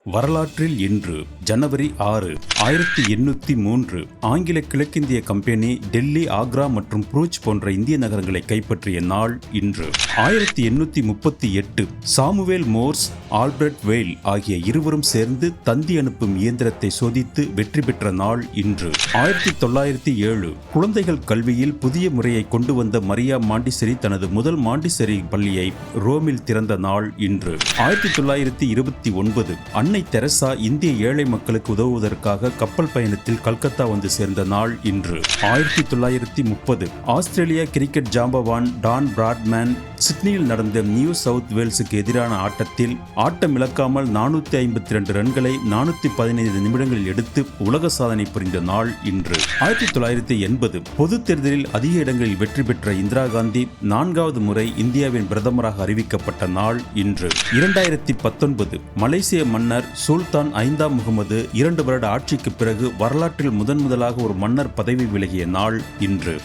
வரலாற்றில் இன்று ஜனவரி 6, 1803 ஆங்கில கிழக்கிந்திய கம்பெனி டெல்லி, ஆக்ரா மற்றும் புரூச் போன்ற இந்திய நகரங்களை கைப்பற்றிய நாள் இன்று. 1838 சாமுவேல் மோர்ஸ், ஆல்பர்ட் வெயில் ஆகிய இருவரும் சேர்ந்து தந்தி அனுப்பும் இயந்திரத்தை சோதித்து வெற்றி பெற்ற நாள் இன்று. 1907 குழந்தைகள் கல்வியில் புதிய முறையை கொண்டு வந்த மரியா மாண்டிசரி தனது முதல் மாண்டிசரி பள்ளியை ரோமில் திறந்த நாள் இன்று. 1929 அன்னை தெரசா இந்திய ஏழை மக்களுக்கு உதவுவதற்காக கப்பல் பயணத்தில் கல்கத்தா வந்து சேர்ந்த நாள் இன்று. 1930 ஆஸ்திரேலியா கிரிக்கெட் ஜாம்பவான் டான் பிராட்மேன் சிட்னியில் நடந்த நியூ சவுத் வேல்ஸுக்கு எதிரான ஆட்டத்தில் ஆட்டமிழக்காமல் 452 ரன்களை 415 நிமிடங்களில் எடுத்து உலக சாதனை புரிந்த நாள் இன்று. 1980 பொது தேர்தலில் அதிக இடங்களில் வெற்றி பெற்ற இந்திரா காந்தி 4வது முறை இந்தியாவின் பிரதமராக அறிவிக்கப்பட்ட நாள் இன்று. 2019 மலேசிய மன்னர் சுல்தான் 5ஆம் முகமது 2 வருட ஆட்சிக்கு பிறகு வரலாற்றில் முதன்முதலாக ஒரு மன்னர் பதவி விலகிய நாள் இன்று.